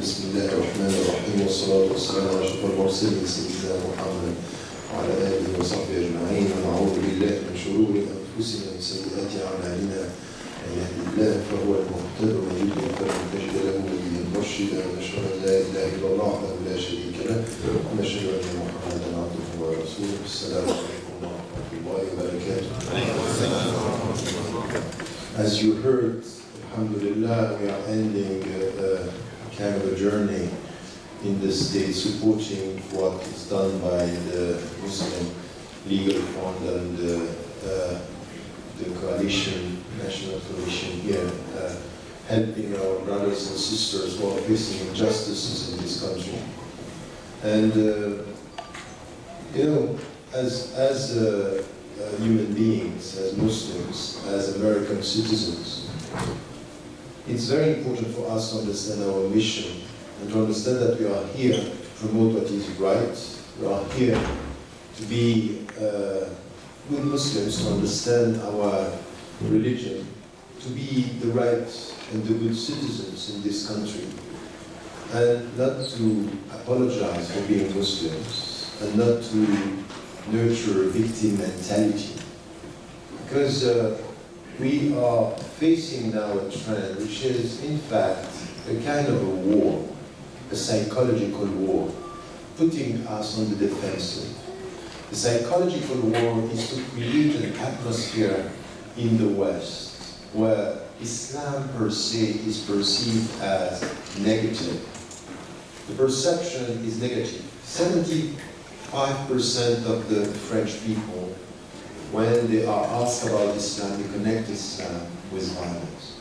بسم الله الرحمن الرحيم والصلاة والسلام على أشرف المرسلين سيدنا محمد وعلى آله وصحبه أجمعين ونعوذ بالله من شرور أنفسنا ومن سيئات أعمالنا من يهد الله فهو المهتد ومن يضلل فلن تجد له وليا مرشدا ونشهد أن لا إله إلا الله وحده لا شريك له ونشهد أن محمدا عبده ورسوله. السلام عليكم ورحمة الله وبركاته. As you heard, alhamdulillah, we are ending kind of a journey in the state supporting what is done by the Muslim Legal Fund and the coalition, national coalition here, helping our brothers and sisters who are facing injustices in this country. And you know, as human beings, as Muslims, as American citizens, it's very important for us to understand our mission and to understand that we are here to promote what is right. We are here to be good Muslims, to understand our religion, to be the right and the good citizens in this country, and not to apologize for being Muslims, and not to nurture victim mentality. Because we are facing now a trend which is in fact a kind of a war, a psychological war, putting us on the defensive. The psychological war is to create an atmosphere in the West where Islam per se is perceived as negative. The perception is negative. 75% of the French people, when they are asked about Islam, they connect Islam with violence.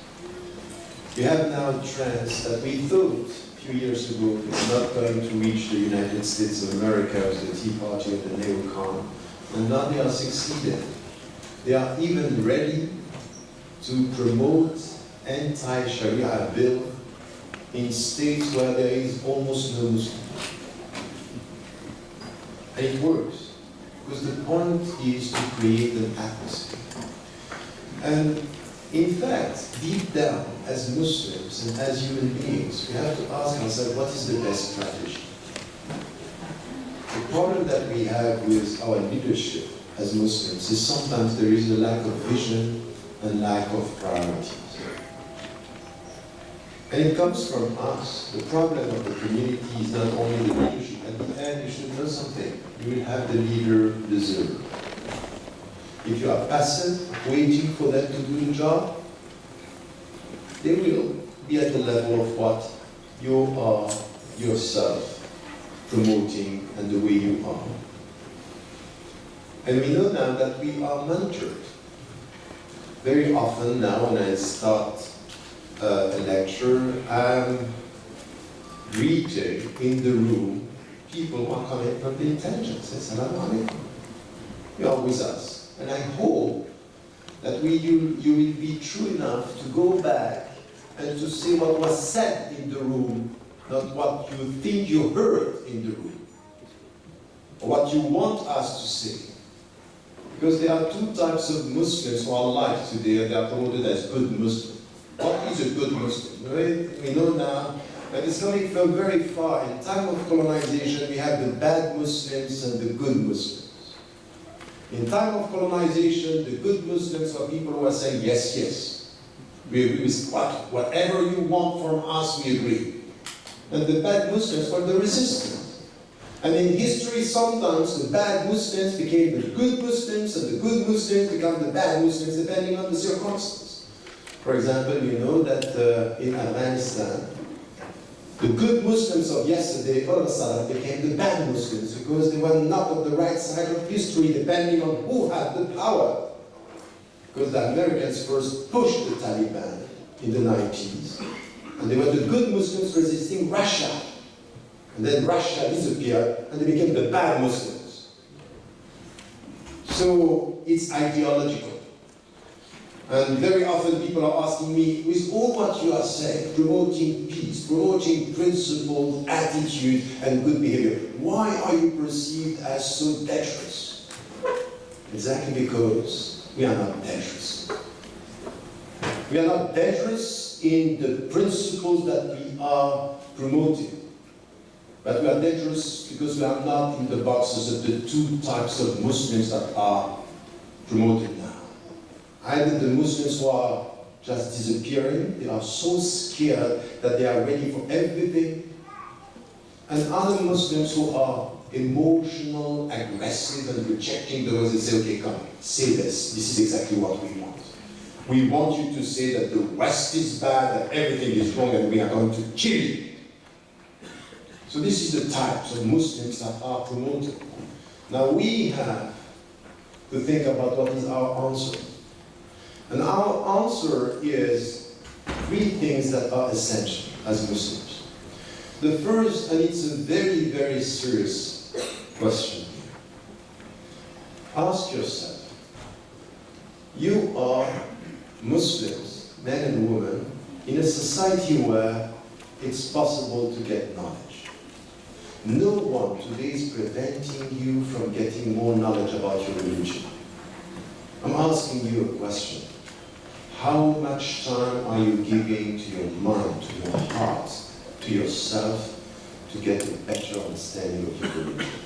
We have now trends that we thought a few years ago were not going to reach the United States of America with the Tea Party and the neocon, and now they are succeeding. They are even ready to promote anti-Sharia bill in states where there is almost no Muslim. And it works, because the point is to create an atmosphere. And in fact, deep down, as Muslims and as human beings, we have to ask ourselves, what is the best strategy? The problem that we have with our leadership as Muslims is sometimes there is a lack of vision and lack of priorities. And it comes from us. The problem of the community is not only the leadership. At the end, you should know something. You will have the leader deserve. If you are passive, waiting for them to do the job, they will be at the level of what you are yourself promoting and the way you are. And we know now that we are mentored. Very often now when I start a lecture, I'm greeted in the room people who are coming from the intelligence. Say, Assalamu alaikum. You are with us. And I hope that you will be true enough to go back and to see what was said in the room, not what you think you heard in the room, or what you want us to say. Because there are two types of Muslims who are alive today, and they are promoted as good Muslims. What is a good Muslim? We know now that it's coming from very far. In time of colonization, we have the bad Muslims and the good Muslims. In time of colonization, the good Muslims are people who are saying, yes, yes. We agree with whatever you want from us, we agree. And the bad Muslims are the resistance. And in history, sometimes the bad Muslims became the good Muslims, and the good Muslims become the bad Muslims, depending on the circumstances. For example, you know that in Afghanistan, the good Muslims of yesterday, became the bad Muslims because they were not on the right side of history, depending on who had the power. Because the Americans first pushed the Taliban in the 90s, and they were the good Muslims resisting Russia. And then Russia disappeared, and they became the bad Muslims. So it's ideological. And very often people are asking me, with all what you are saying, promoting peace, promoting principled attitude and good behavior, why are you perceived as so dangerous? Exactly because we are not dangerous. We are not dangerous in the principles that we are promoting. But we are dangerous because we are not in the boxes of the two types of Muslims that are promoted now. Either the Muslims who are just disappearing, they are so scared that they are ready for everything, and other Muslims who are emotional, aggressive, and rejecting those and say, okay, come, say this is exactly what we want. We want you to say that the West is bad, that everything is wrong, and we are going to kill you. So this is the types of Muslims that are promoted. Now we have to think about what is our answer. And our answer is three things that are essential as Muslims. The first, and it's a very, very serious question. Ask yourself, you are Muslims, men and women, in a society where it's possible to get knowledge. No one today is preventing you from getting more knowledge about your religion. I'm asking you a question. How much time are you giving to your mind, to your heart, to yourself, to get a better understanding of your religion?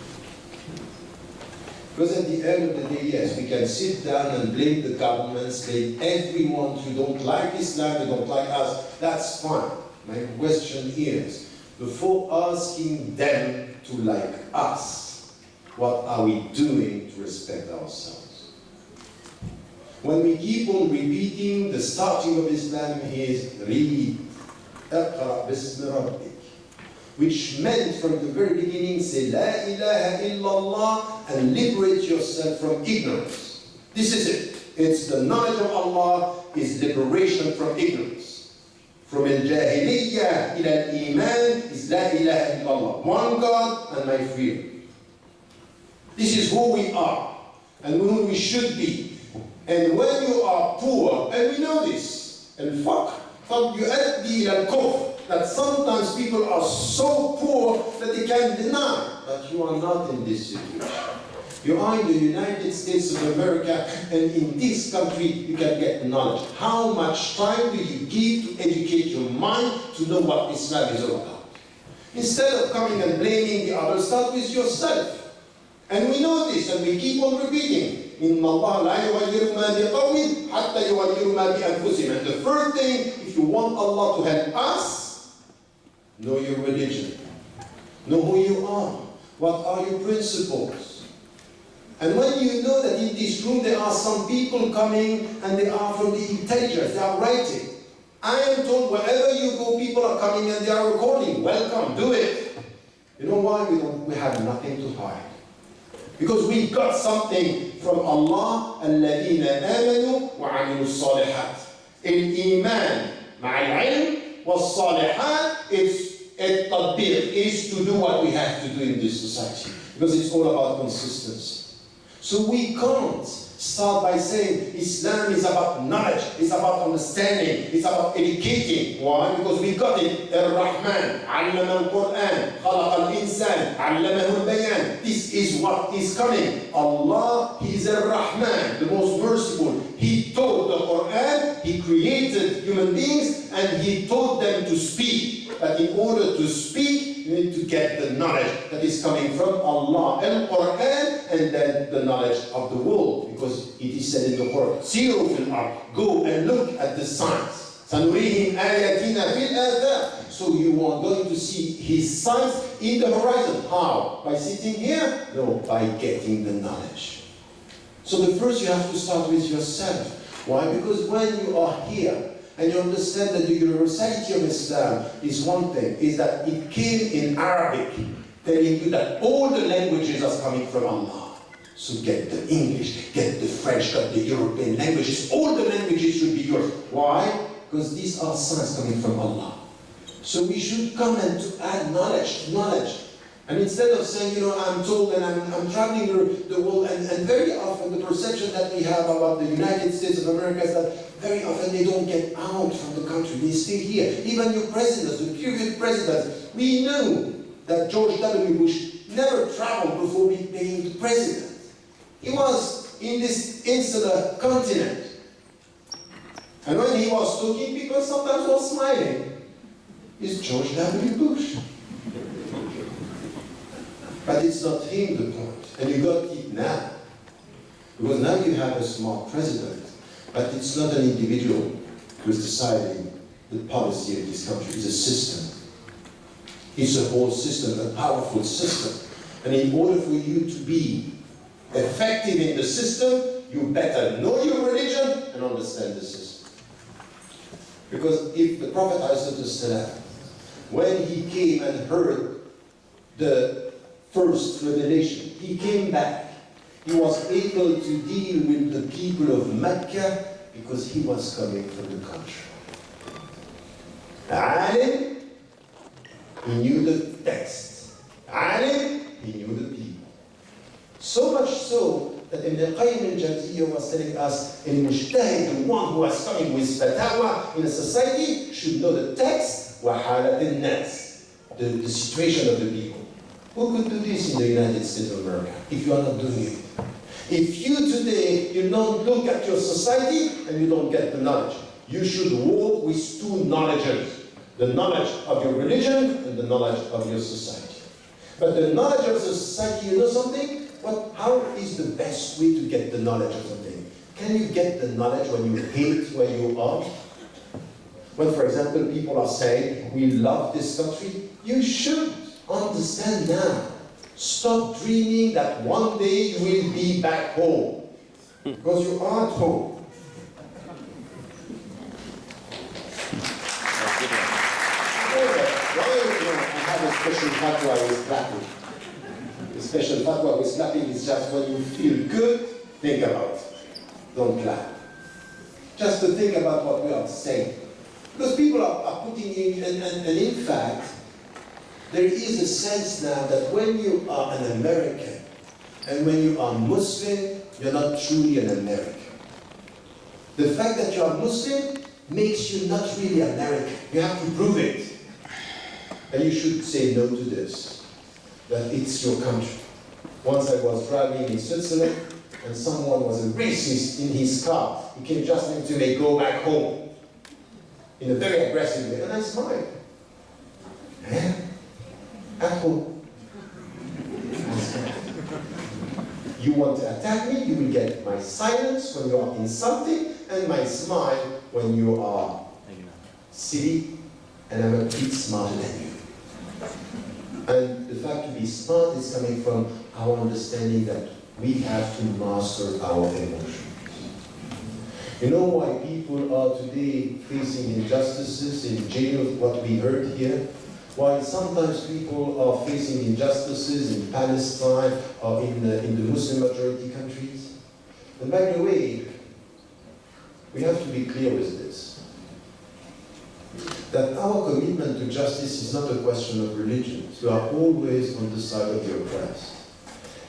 Because at the end of the day, yes, we can sit down and blame the governments, blame everyone who don't like Islam, they don't like us. That's fine. My question is, before asking them to like us, what are we doing to respect ourselves? When we keep on repeating, the starting of Islam is read, اقرأ باسم ربك, which meant from the very beginning, say La ilaha illallah and liberate yourself from ignorance. This is it. It's the knowledge of Allah is liberation from ignorance. From al-jahiliyyah ila al-iman is La ilaha illallah. One God and my freedom. This is who we are and who we should be. And when you are poor, and we know this, al-faqr قد يؤدي إلى الكفر, that sometimes people are so poor that they can deny. But you are not in this situation. You are in the United States of America, and in this country you can get knowledge. How much time do you give to educate your mind to know what Islam is all about? Instead of coming and blaming the others, start with yourself. And we know this, and we keep on repeating. إِنَّ اللَّهَ لَا يُغَيِّرُ مَا بِقَوْمٍ حَتَّى يُغَيِّرُ مَا بِأَنفُسِهِمْ. And the first thing, if you want Allah to help us, know your religion. Know who you are. What are your principles? And when you know that in this room there are some people coming and they are from the intelligence, they are writing. I am told wherever you go, people are coming and they are recording. Welcome, do it. You know why? We have nothing to hide. Because we got something from Allah. الَّذِينَ آمَنُوا وَعَمِلُوا الصَّالِحَاتِ. الإيمان مع العلم والصالحات is التطبيق, is to do what we have to do in this society. Because it's all about consistency. So we can't start by saying Islam is about knowledge, it's about understanding, it's about educating. Why? Because we got it. Ar-Rahman, allama al-Quran, khalaqa al-insan, allamahu al-bayan. This is what is coming. Allah, He is Ar-Rahman, the most merciful. He taught the Quran, He created human beings, and He taught them to speak. But in order to speak, you need to get the knowledge that is coming from Allah, Al-Quran, and then the knowledge of the world. Because it is said in the Quran, Siru fil ard, go and look at the signs. Sanurihim ayatina fil athar. So you are going to see His signs in the horizon. How? By sitting here? No, by getting the knowledge. So the first you have to start with yourself. Why? Because when you are here, and you understand that the universality of Islam is one thing, is that it came in Arabic, telling you that all the languages are coming from Allah. So get the English, get the French, get the European languages, all the languages should be yours. Why? Because these are signs coming from Allah. So we should come and to add knowledge to knowledge. And instead of saying, you know, I'm told and I'm traveling the world, and very often the perception that we have about the United States of America is that very often they don't get out from the country, they stay here. Even your presidents, the previous presidents, we knew that George W. Bush never traveled before being the president. He was in this insular continent. And when he was talking, people sometimes were smiling. is George W. Bush. But it's not him the point. And you got it now. Because now you have a smart president, but it's not an individual who's deciding the policy of this country. It's a system. It's a whole system, a powerful system. And in order for you to be effective in the system, you better know your religion and understand the system. Because if the Prophet ﷺ, when he came and heard the first revelation, he came back. He was able to deal with the people of Mecca because he was coming from the country. Alim, he knew the text. Alim, he knew the people. So much so that Ibn al-Qayyim al-Jawziyya was telling us, al-mujtahid, the one who was coming with fatwa in a society, should know the text, wa halat al-nas, the situation of the people. Who could do this in the United States of America if you are not doing it? If you today, you don't look at your society and you don't get the knowledge, you should walk with two knowledges. The knowledge of your religion and the knowledge of your society. But the knowledge of the society, you know something? How is the best way to get the knowledge of something? Can you get the knowledge when you hate where you are? When, for example, people are saying, we love this country, you should understand now. Stop dreaming that one day you will be back home. Because you are at home. I have a special fatwa with clapping. The special fatwa with clapping is just when you feel good, think about it. Don't clap. Just to think about what we are saying. Because people are putting in, and in fact, there is a sense now that when you are an American and when you are Muslim, you're not truly an American. The fact that you are Muslim makes you not really American. You have to prove it. And you should say no to this, that it's your country. Once I was driving in Switzerland, and someone was a racist in his car. He came just to me, go back home, in a very aggressive way, and I smiled. Eh? At home. You want to attack me, you will get my silence when you are insulting, and my smile when you are silly, and I'm a bit smarter than you. And the fact to be smart is coming from our understanding that we have to master our emotions. You know why people are today facing injustices in jail, what we heard here? Why sometimes people are facing injustices in Palestine or in the Muslim majority countries? And by the way, we have to be clear with this. That our commitment to justice is not a question of religion. We are always on the side of the oppressed.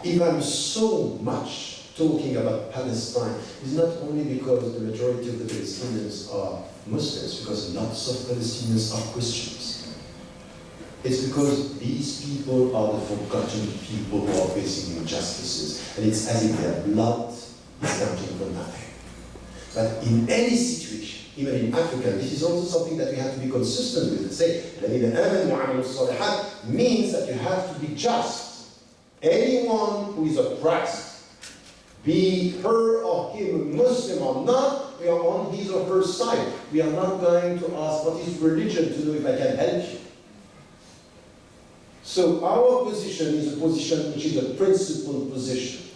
If I'm so much talking about Palestine, it's not only because the majority of the Palestinians are Muslims, because lots of Palestinians are Christians. It's because these people are the forgotten people who are facing injustices, and it's as if their blood is counting for nothing. But in any situation, even in Africa, this is also something that we have to be consistent with. Say, means that you have to be just. Anyone who is oppressed, be her or him Muslim or not, we are on his or her side. We are not going to ask what is religion to know if I can help you. So our position is a position which is a principled position.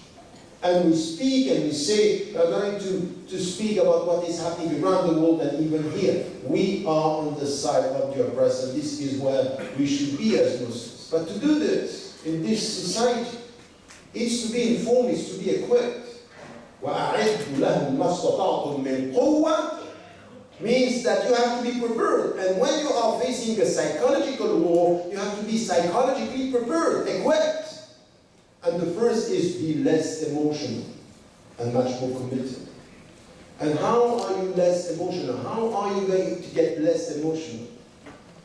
And we speak and we say, we are going to speak about what is happening around the world and even here. We are on the side of the oppressed, and this is where we should be as Muslims. But to do this in this society, it's to be informed, it's to be equipped. وَأَعِدُّ لَهُمْ مَا اسْتَطَعْتُم مِّن قُوَّةٍ means that you have to be prepared. And when you are facing a psychological war, you have to be psychologically prepared, equipped. And the first is be less emotional and much more committed. And how are you less emotional? How are you going to get less emotional?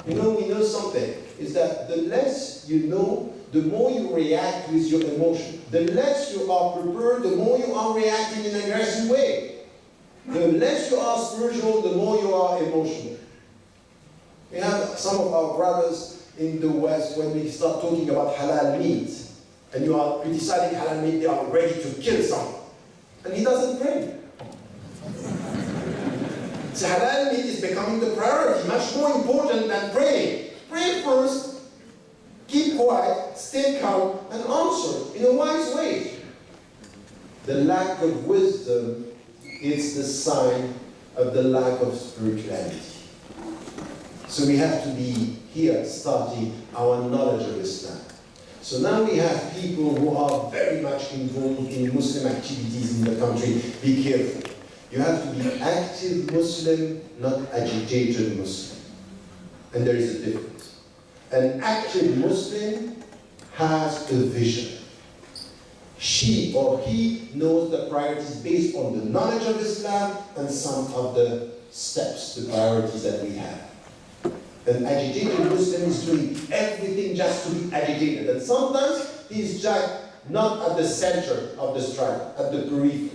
You know, we know something, is that the less you know, the more you react with your emotion. The less you are prepared, the more you are reacting in an aggressive way. The less you are spiritual, the more you are emotional. We have some of our brothers in the West, when we start talking about halal meat, and you are criticizing halal meat, they are ready to kill someone. And he doesn't pray. So halal meat is becoming the priority, much more important than praying. Pray first, keep quiet, stay calm, and answer in a wise way. The lack of wisdom is the sign of the lack of spirituality. So we have to be here starting our knowledge of Islam. So now we have people who are very much involved in Muslim activities in the country. Be careful. You have to be active Muslim, not agitated Muslim. And there is a difference. An active Muslim has a vision. She or he knows the priorities based on the knowledge of Islam and some of the steps, the priorities that we have. An agitated Muslim is doing everything just to be agitated. And sometimes he's just not at the center of the struggle, at the periphery.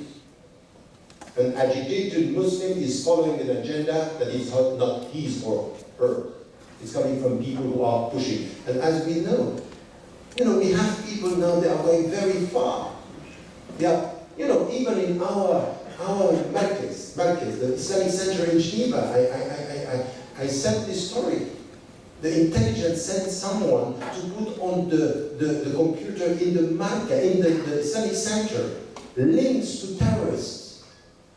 An agitated Muslim is following an agenda that is not his or her. It's coming from people who are pushing. And as we know, we have people now that are going very far. Yeah, even in our markets, the Islamic Center in Geneva, I said this story. The intelligence sent someone to put on the computer in the market, in the Islamic Center, links to terrorists'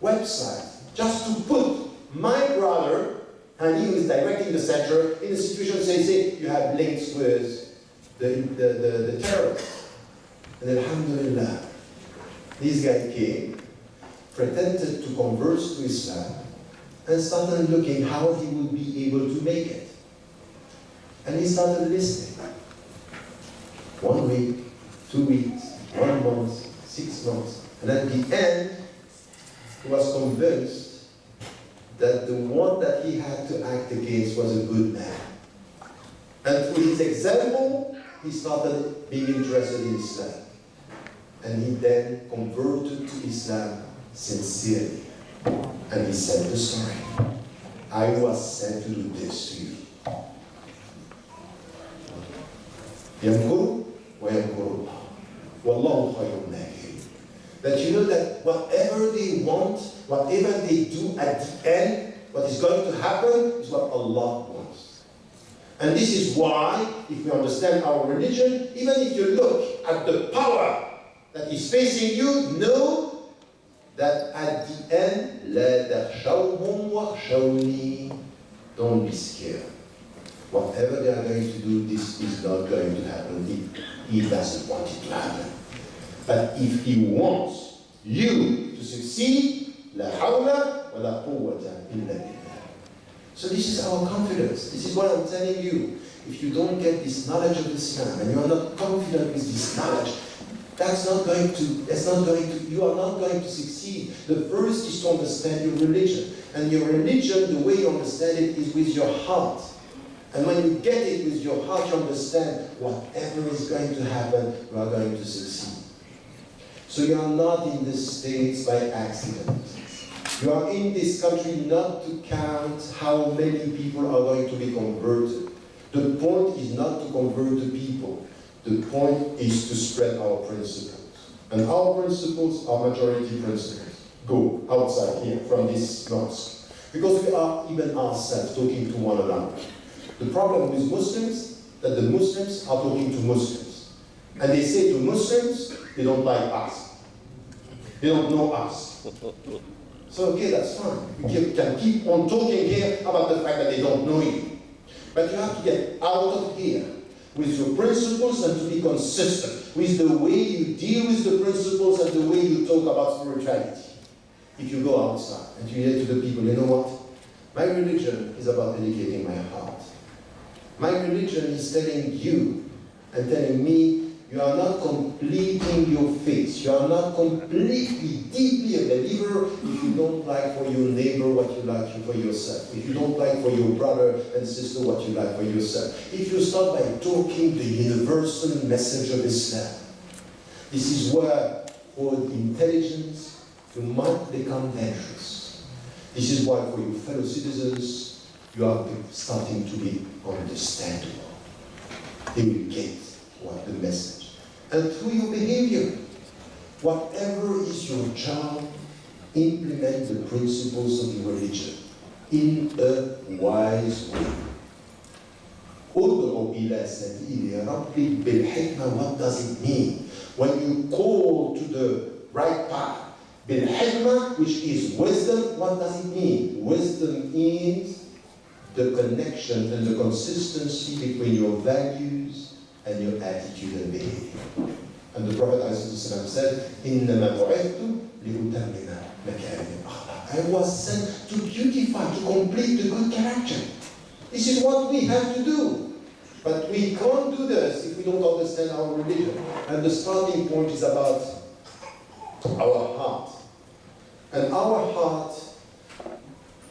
websites, just to put my brother, and he was directing the center, in a situation say you have links with the terrorists. And alhamdulillah, this guy came, pretended to convert to Islam, and started looking how he would be able to make it. And he started listening. 1 week, 2 weeks, 1 month, 6 months. And at the end, he was convinced that the one that he had to act against was a good man. And through his example, he started being interested in Islam. And he then converted to Islam sincerely. And he said the story. I was sent to do this to you. يمكر ويمكر الله والله خير الماكرين. That you know that whatever they want, whatever they do at the end, what is going to happen is what Allah wants. And this is why, if we understand our religion, even if you look at the power that is facing you, know that at the end, لا تخشوهم واخشوني. Don't be scared. Whatever they are going to do, this is not going to happen. He doesn't want it to happen. But if he wants you to succeed, لا حول ولا قوة إلا بالله. So this is our confidence. This is what I'm telling you. If you don't get this knowledge of Islam and you are not confident with this knowledge, you are not going to succeed. The first is to understand your religion. And your religion, the way you understand it, is with your heart. And when you get it with your heart, you understand whatever is going to happen, you are going to succeed. So you are not in the States by accident. You are in this country not to count how many people are going to be converted. The point is not to convert the people. The point is to spread our principles. And our principles are majority principles. Go outside here from this mosque. Because we are even ourselves talking to one another. The problem with Muslims, that the Muslims are talking to Muslims. And they say to Muslims, they don't like us. They don't know us. So okay, that's fine. You can keep on talking here about the fact that they don't know you. But you have to get out of here with your principles and to be consistent with the way you deal with the principles and the way you talk about spirituality. If you go outside and you say to the people, you know what? My religion is about educating my heart. My religion is telling you and telling me, you are not completing your faith. You are not completely, deeply a believer if you don't like for your neighbor what you like for yourself. If you don't like for your brother and sister what you like for yourself. If you start by talking the universal message of Islam. This is where, for intelligence, you might become dangerous. This is why for your fellow citizens, you are starting to be understandable. They will get what the message. And through your behavior, whatever is your job, implement the principles of your religion in a wise way. ادعو إلى سبيل ربك بالحكمة. What does it mean? When you call to the right path, بالحكمة, which is wisdom, what does it mean? Wisdom is the connection and the consistency between your values and your attitude and behavior. And the Prophet ﷺ said, إِنَّمَا بُعِثْتُ لِأُتَمِّمَ مَكَارِمَ الْأَخْلَاقِ. I was sent to beautify, to complete the good character. This is what we have to do. But we can't do this if we don't understand our religion. And the starting point is about our heart. And our heart,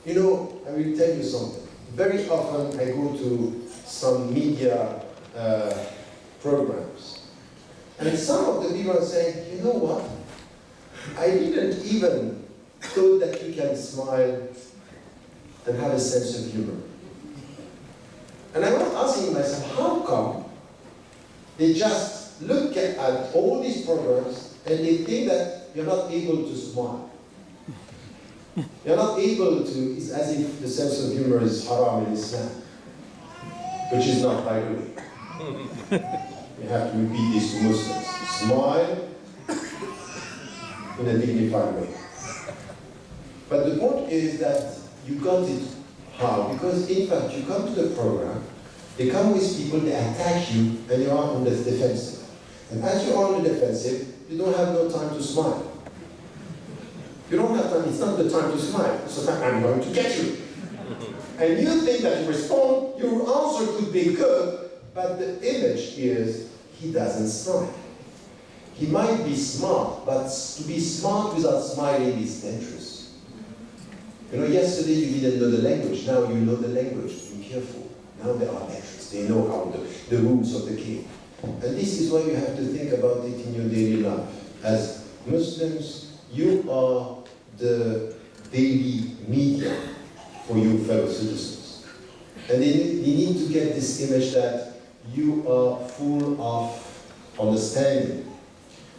you know, I will tell you something. Very often I go to some media programs. And some of the people are saying, you know what? I didn't even thought that you can smile and have a sense of humor. And I was asking myself, how come they just look at all these programs and they think that you're not able to smile? You're not able to, it's as if the sense of humor is haram in Islam, which is not, by the way. You have to repeat this to Muslims. Smile in a dignified way. But the point is that you got it. How? Because in fact, you come to the program, they come with people, they attack you, and you are on the defensive. And as you are on the defensive, you don't have no time to smile. You don't have time, it's not the time to smile. It's the time, I'm going to get you. And you think that you respond, your answer could be good, but the image is, he doesn't smile. He might be smart, but to be smart without smiling is dangerous. You know, yesterday you didn't know the language, now you know the language. Be careful. Now they are extras. They know how the rules of the game. And this is why you have to think about it in your daily life. As Muslims, you are the daily media for your fellow citizens. And they need to get this image that you are full of understanding.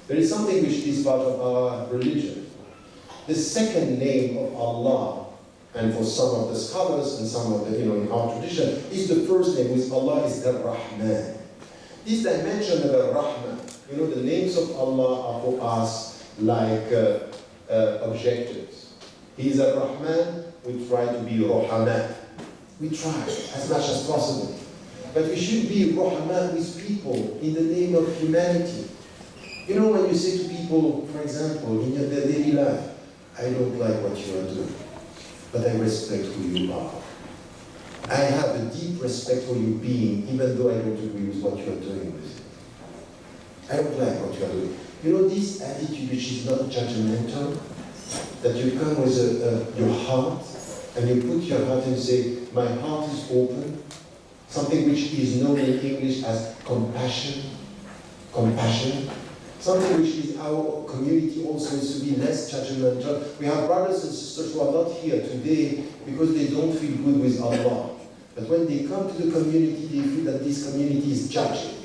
There is something which is part of our religion. The second name of Allah, and for some of the scholars and some of the, in our tradition, is the first name, which Allah is Ar-Rahman. This dimension of Ar-Rahman, the names of Allah are for us like objectives. He is Ar-Rahman, we try to be Rahman. We try as much as possible. But we should be Rahman with people in the name of humanity. You know, when you say to people, for example, in your daily life, I don't like what you are doing, but I respect who you are. I have a deep respect for your being, even though I don't agree with what you are doing with it. I don't like what you are doing. You know, this attitude which is not judgmental, that you come with your heart, and you put your heart and say, my heart is open, something which is known in English as compassion, something which is our community also is to be less judgmental. We have brothers and sisters who are not here today because they don't feel good with Allah. But when they come to the community, they feel that this community is judging,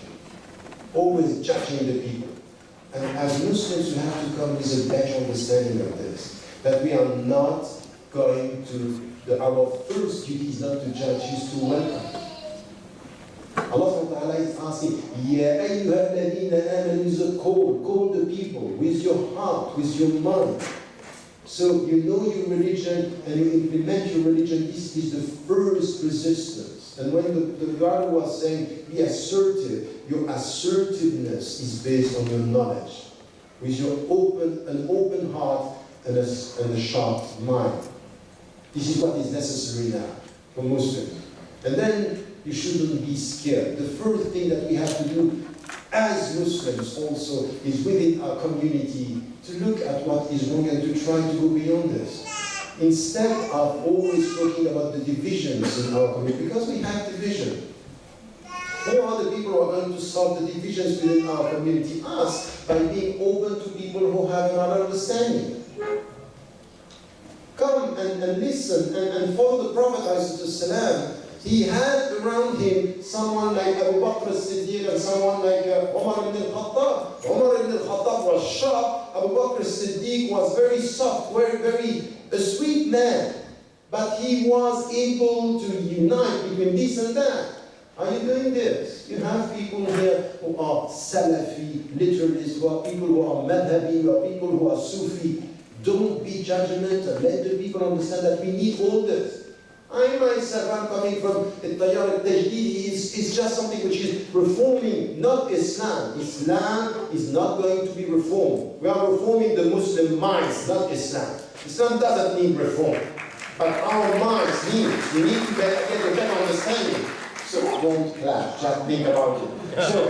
always judging the people. And as Muslims, we have to come with a better understanding of this, that we are not going to, our first duty is not to judge, is to welcome. Allah SWT is asking, Ya ayyuha alladhina amanu, is a call the people with your heart, with your mind. So you know your religion and you implement your religion. This is the first resistance. And when the God was saying, be assertive, your assertiveness is based on your knowledge, with your an open heart and a sharp mind. This is what is necessary now for Muslims. And then you shouldn't be scared. The first thing that we have to do as Muslims also is within our community to look at what is wrong and to try to go beyond this. Instead of always talking about the divisions in our community, because we have division. Who are the people who are going to solve the divisions within our community? Us, by being open to people who have another understanding. Come and listen and follow the Prophet ﷺ, he had around him someone like Abu Bakr as-Siddiq and someone like Umar ibn al-Khattab. Umar ibn al-Khattab was sharp, Abu Bakr as-Siddiq was very soft, very a sweet man. But he was able to unite between this and that. Are you doing this? You have people here who are Salafi, literalists, who are people who are Madhabi, who are people who are Sufi. Don't be judgmental. Let the people understand that we need all this. I myself, I'm coming from Al-Tayyar al-Tajdidi. It's just something which is reforming, not Islam. Islam is not going to be reformed. We are reforming the Muslim minds, not Islam. Islam doesn't need reform. But our minds need. We need to get a better understanding. So don't clap, just think about it. So,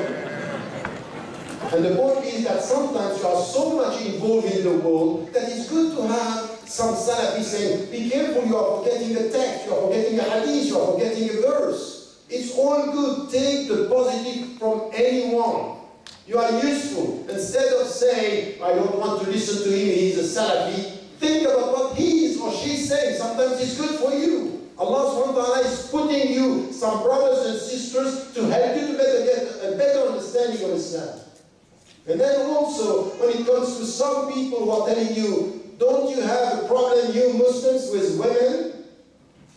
and the point is that sometimes you are so much involved in the world that it's good to have some Salafi saying, be careful, you are forgetting a text, you are forgetting a hadith, you are forgetting a verse. It's all good. Take the positive from anyone. You are useful. Instead of saying, I don't want to listen to him, he's a Salafi, think about what he is or she is saying. Sometimes it's good for you. Allah subhanahu wa ta'ala is putting you some brothers and sisters to help you to get a better understanding of Islam. And then also, when it comes to some people who are telling you, don't you have a problem, you Muslims, with women?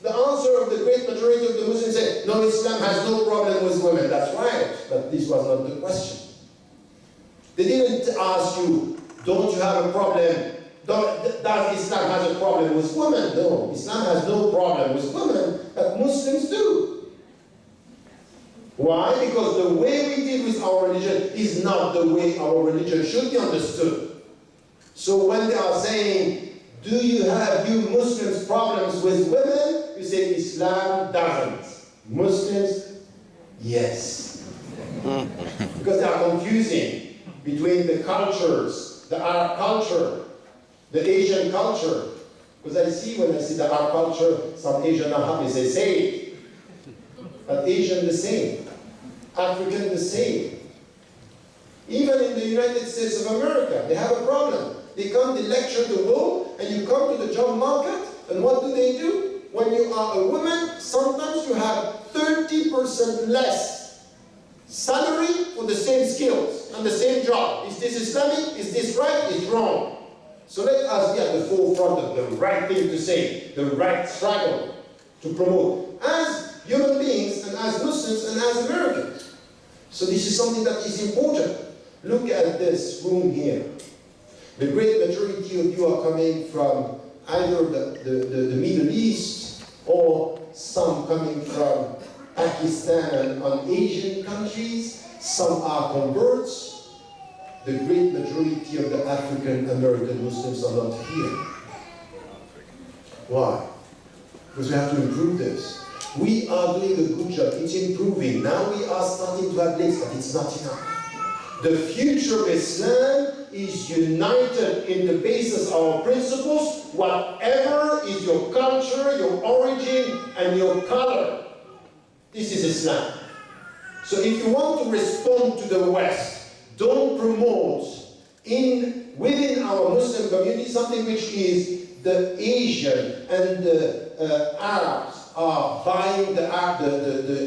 The answer of the great majority of the Muslims say, no, Islam has no problem with women. That's right, but this was not the question. They didn't ask you, don't you have a problem? Does Islam have a problem with women? No, Islam has no problem with women, but Muslims do. Why? Because the way we deal with our religion is not the way our religion should be understood. So when they are saying, do you Muslims problems with women? You say Islam doesn't. Muslims, yes. Because they are confusing between the cultures, the Arab culture, the Asian culture. Because I see when I see the Arab culture, some Asian are happy, they say it. But Asian the same. African the same. Even in the United States of America, they have a problem. They come, they lecture the world, and you come to the job market, and what do? When you are a woman, sometimes you have 30% less salary for the same skills and the same job. Is this Islamic? Is this right? It's wrong. So let us be at the forefront of the right thing to say, the right struggle to promote, as human beings and as Muslims and as Americans. So this is something that is important. Look at this room here. The great majority of you are coming from either the Middle East or some coming from Pakistan and Asian countries. Some are converts. The great majority of the African American Muslims are not here. Why? Because we have to improve this. We are doing a good job. It's improving. Now we are starting to have links, but it's not enough. The future of Islam is united in the basis of our principles, whatever is your culture, your origin, and your color. This is Islam. So if you want to respond to the West, don't promote within our Muslim community something which is the Asian and the Arabs are buying the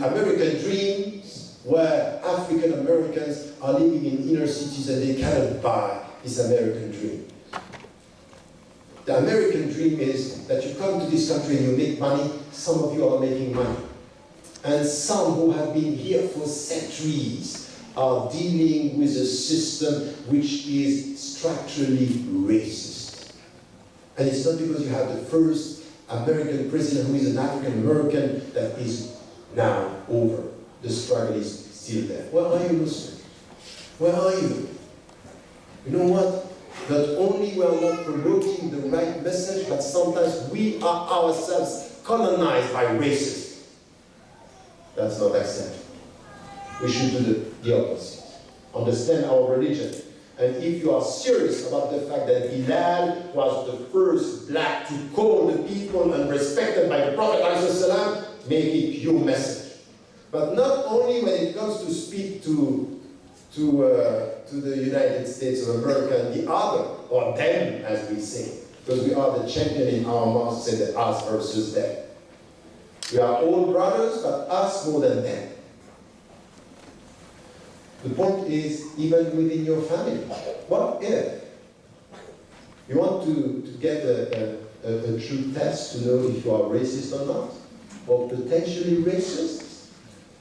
American dreams, where African Americans are living in inner cities and they cannot buy this American dream. The American dream is that you come to this country and you make money. Some of you are making money. And some who have been here for centuries are dealing with a system which is structurally racist. And it's not because you have the first American president who is an African American that is now over. The struggle is still there. Where are you, Muslim? Where are you? You know what? Not only we are not promoting the right message, but sometimes we are ourselves colonized by racism. That's not acceptable. We should do the opposite. Understand our religion. And if you are serious about the fact that Bilal was the first black to call the people and respected by the Prophet ﷺ, make it your message. But not only when it comes to speak to the United States of America and the other, or them as we say. Because we are the champion in our mouth, say that us versus them. We are all brothers, but us more than them. The point is, even within your family, what if you want to get a true test to know if you are racist or not, or potentially racist,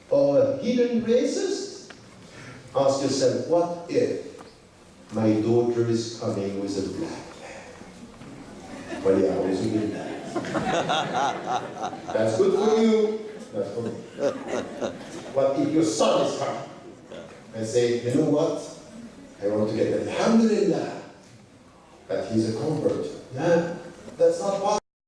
or a hidden racist? Ask yourself, what if my daughter is coming with a black man? Well, yeah, I was doing that. That's good for you, not for me. What if your son is coming and say, you know what? I want to get Alhamdulillah that he's a convert. Yeah, that's not possible.